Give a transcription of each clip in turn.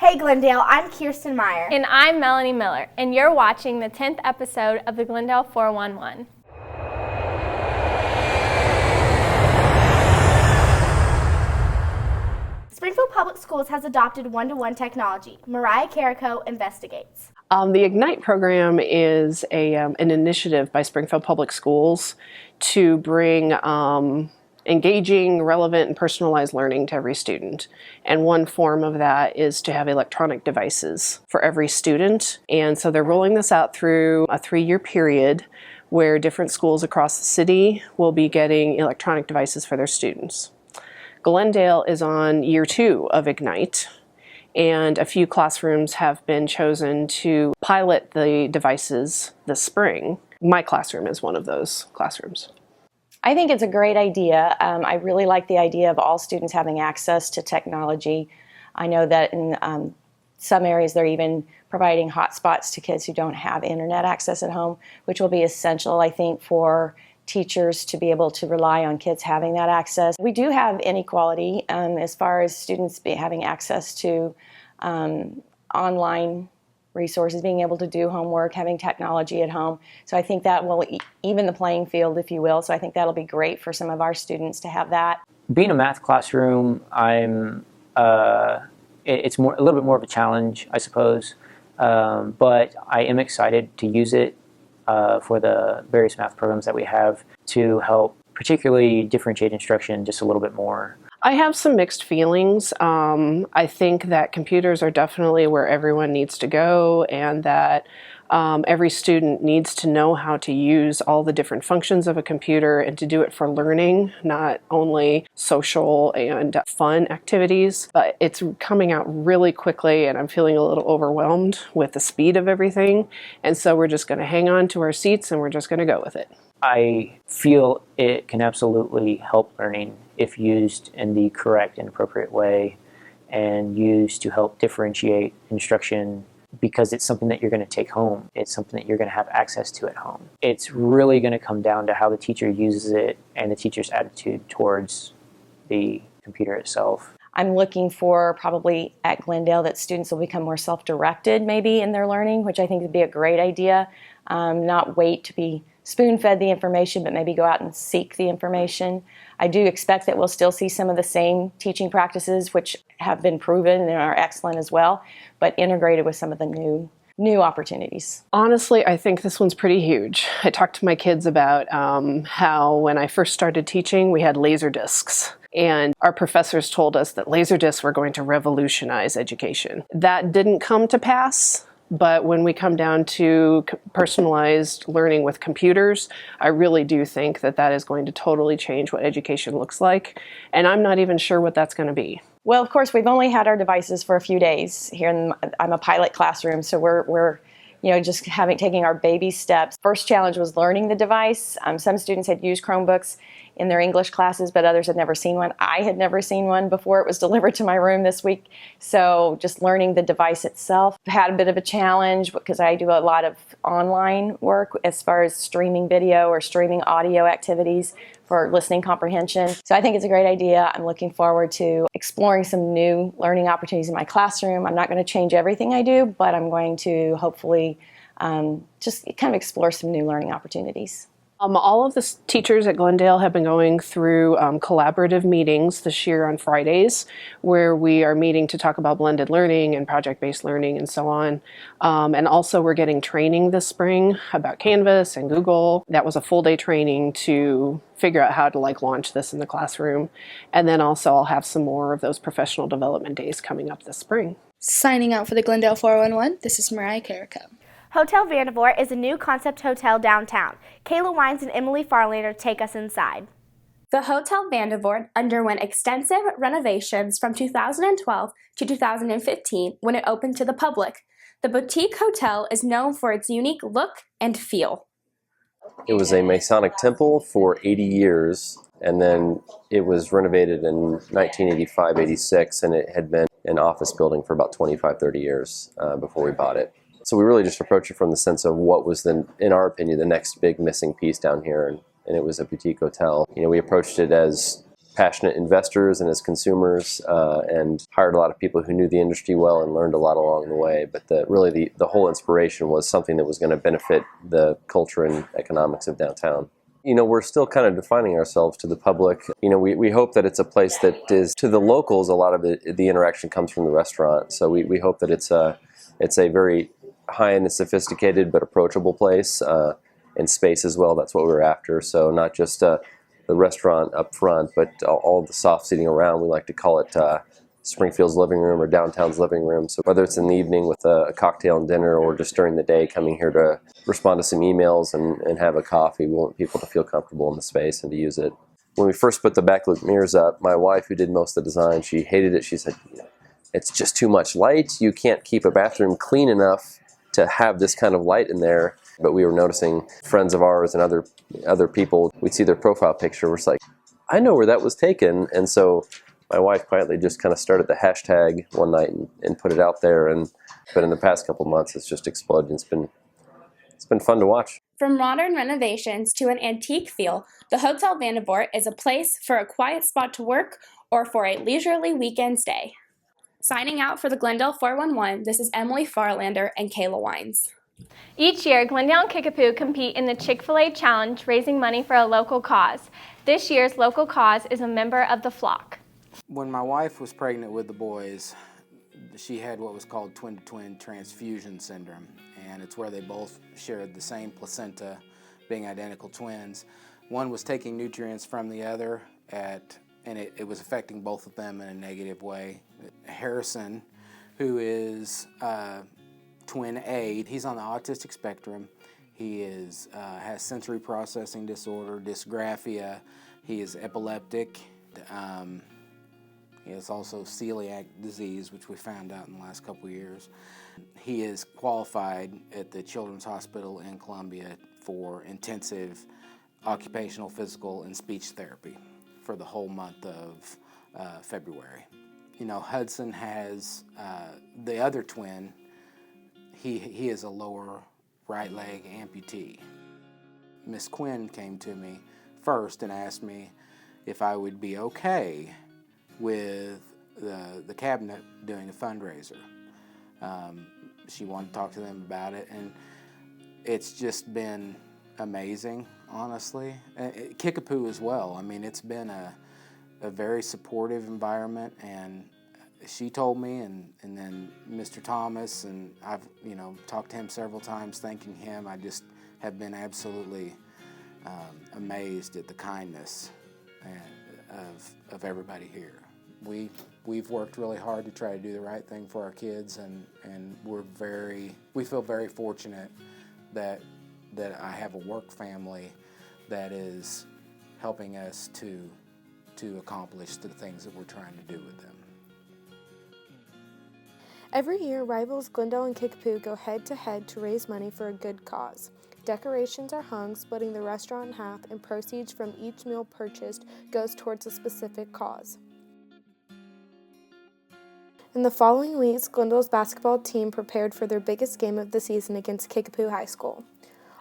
Hey Glendale, I'm Kirsten Meyer. And I'm Melanie Miller, and you're watching the 10th episode of the Glendale 411. Springfield Public Schools has adopted one-to-one technology. Mariah Carrico investigates. The Ignite program is an initiative by Springfield Public Schools to bring engaging, relevant, and personalized learning to every student. And one form of that is to have electronic devices for every student. And so they're rolling this out through a 3-year period where different schools across the city will be getting electronic devices for their students. Glendale is on year 2 of Ignite, and a few classrooms have been chosen to pilot the devices this spring. My classroom is one of those classrooms. I think it's a great idea. I really like the idea of all students having access to technology. I know that in some areas they're even providing hotspots to kids who don't have internet access at home, which will be essential, I think, for teachers to be able to rely on kids having that access. We do have inequality as far as students having access to online resources, being able to do homework, having technology at home. So I think that will even the playing field, if you will. So I think that'll be great for some of our students to have that. Being a math classroom, it's a little bit more of a challenge, I suppose. But I am excited to use it for the various math programs that we have to help particularly differentiate instruction just a little bit more. I have some mixed feelings. I think that computers are definitely where everyone needs to go, and that every student needs to know how to use all the different functions of a computer and to do it for learning, not only social and fun activities. But it's coming out really quickly, and I'm feeling a little overwhelmed with the speed of everything. And so we're just going to hang on to our seats and we're just going to go with it. I feel it can absolutely help learning if used in the correct and appropriate way and used to help differentiate instruction, because it's something that you're going to take home. It's something that you're going to have access to at home. It's really going to come down to how the teacher uses it and the teacher's attitude towards the computer itself. I'm looking for probably at Glendale that students will become more self-directed maybe in their learning, which I think would be a great idea. Not wait to be spoon-fed the information, but maybe go out and seek the information. I do expect that we'll still see some of the same teaching practices, which have been proven and are excellent as well, but integrated with some of the new opportunities. Honestly, I think this one's pretty huge. I talked to my kids about how when I first started teaching, we had laser discs. And our professors told us that laser discs were going to revolutionize education. That didn't come to pass. But when we come down to personalized learning with computers, I really do think that that is going to totally change what education looks like. And I'm not even sure what that's going to be. Well, of course, we've only had our devices for a few days here. I'm a pilot classroom, so we're just taking our baby steps. First challenge was learning the device. Some students had used Chromebooks in their English classes, but others had never seen one. I had never seen one before it was delivered to my room this week. So just learning the device itself had a bit of a challenge because I do a lot of online work as far as streaming video or streaming audio activities for listening comprehension. So I think it's a great idea. I'm looking forward to exploring some new learning opportunities in my classroom. I'm not going to change everything I do, but I'm going to hopefully just kind of explore some new learning opportunities. All of the teachers at Glendale have been going through collaborative meetings this year on Fridays, where we are meeting to talk about blended learning and project-based learning and so on. And also we're getting training this spring about Canvas and Google. That was a full-day training to figure out how to launch this in the classroom. And then also I'll have some more of those professional development days coming up this spring. Signing out for the Glendale 411, this is Mariah Carrico. Hotel Vandevort is a new concept hotel downtown. Kayla Wines and Emily Farlander take us inside. The Hotel Vandevort underwent extensive renovations from 2012 to 2015 when it opened to the public. The boutique hotel is known for its unique look and feel. It was a Masonic temple for 80 years, and then it was renovated in 1985-86, and it had been an office building for about 25-30 years before we bought it. So we really just approached it from the sense of what was, in our opinion, the next big missing piece down here, and it was a boutique hotel. We approached it as passionate investors and as consumers, and hired a lot of people who knew the industry well and learned a lot along the way. But really the whole inspiration was something that was going to benefit the culture and economics of downtown. You know, we're still kind of defining ourselves to the public. You know, we hope that it's a place that is, to the locals, a lot of the interaction comes from the restaurant. So we hope that it's a very high-end and sophisticated but approachable place, and space as well. That's what we were after. So not just the restaurant up front, but all the soft seating around. We like to call it Springfield's living room or downtown's living room. So whether it's in the evening with a cocktail and dinner or just during the day coming here to respond to some emails and have a coffee, we want people to feel comfortable in the space and to use it. When we first put the backlit mirrors up, my wife, who did most of the design, she hated it. She said, it's just too much light. You can't keep a bathroom clean enough to have this kind of light in there. But we were noticing friends of ours and other people, we'd see their profile picture. We're like, I know where that was taken. And so my wife quietly just kind of started the hashtag one night and put it out there. But in the past couple months, it's just exploded. It's been fun to watch. From modern renovations to an antique feel, the Hotel Vandevort is a place for a quiet spot to work or for a leisurely weekend stay. Signing out for the Glendale 411, this is Emily Farlander and Kayla Wines. Each year, Glendale and Kickapoo compete in the Chick-fil-A Challenge, raising money for a local cause. This year's local cause is a member of the flock. When my wife was pregnant with the boys, she had what was called twin-to-twin transfusion syndrome, and it's where they both shared the same placenta, being identical twins. One was taking nutrients from the other, and it was affecting both of them in a negative way. Harrison, who is twin A, he's on the autistic spectrum. He has sensory processing disorder, dysgraphia. He is epileptic. He has also celiac disease, which we found out in the last couple of years. He is qualified at the Children's Hospital in Columbia for intensive occupational, physical, and speech therapy for the whole month of February. You know, Hudson has the other twin. He is a lower right leg amputee. Miss Quinn came to me first and asked me if I would be okay with the cabinet doing a fundraiser. She wanted to talk to them about it, and it's just been amazing, honestly. Kickapoo as well. I mean, it's been a very supportive environment, and she told me, and then Mr. Thomas, and I've talked to him several times, thanking him. I just have been absolutely amazed at the kindness of everybody here. We've worked really hard to try to do the right thing for our kids, and we feel very fortunate that I have a work family that is helping us to accomplish the things that we're trying to do with them. Every year, rivals Glendale and Kickapoo go head-to-head to raise money for a good cause. Decorations are hung, splitting the restaurant in half, and proceeds from each meal purchased goes towards a specific cause. In the following weeks, Glendale's basketball team prepared for their biggest game of the season against Kickapoo High School.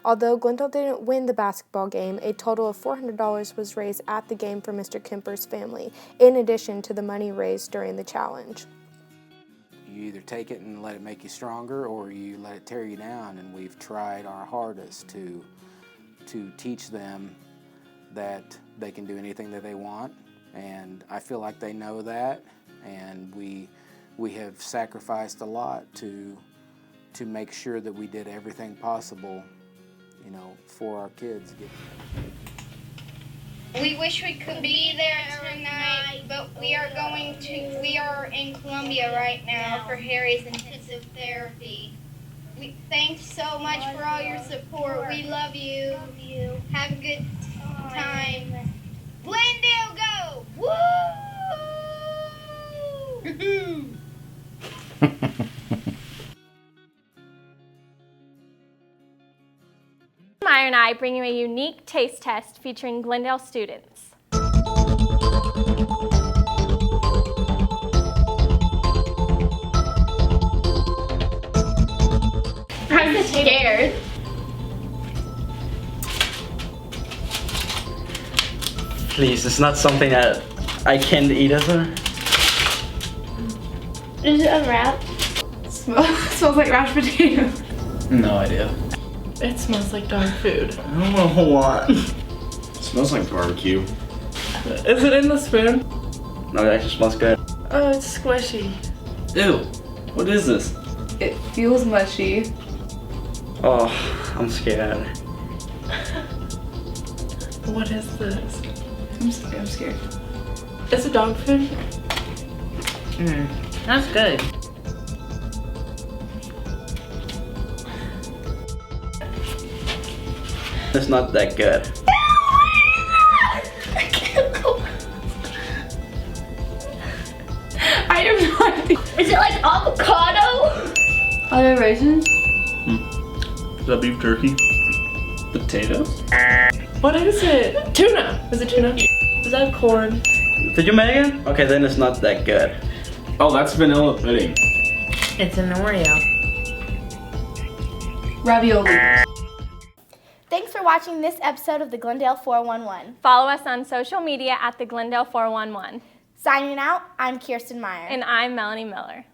Although Glendale didn't win the basketball game, a total of $400 was raised at the game for Mr. Kemper's family, in addition to the money raised during the challenge. You either take it and let it make you stronger, or you let it tear you down, and we've tried our hardest to teach them that they can do anything that they want, and I feel like they know that, and we have sacrificed a lot to make sure that we did everything possible, for our kids. We wish we could be there tonight, but we are in Columbia right now for Harry's intensive therapy. Thanks so much for all your support. We love you. Have a good time. Glendale, go! Woo! Meyer and I bring you a unique taste test featuring Glendale students. I'm scared. Please, it's not something that I can't eat it. Is it unwrapped? Smells like mashed potato. No idea. It smells like dog food. I don't know what. Smells like barbecue. Is it in the spoon? No, it actually smells good. Oh, it's squishy. Ew. What is this? It feels mushy. Oh, I'm scared. What is this? I'm scared. Is it dog food? That's good. It's not that good. I have no idea. Is it like avocado? Are there raisins? Is that beef jerky? Potatoes? What is it? Tuna. Is it tuna? Is that corn? Did you make it? Okay, then it's not that good. Oh, that's vanilla pudding. It's an Oreo. Ravioli. Thanks for watching this episode of the Glendale 411. Follow us on social media at the Glendale 411. Signing out, I'm Kirsten Meyer. And I'm Melanie Miller.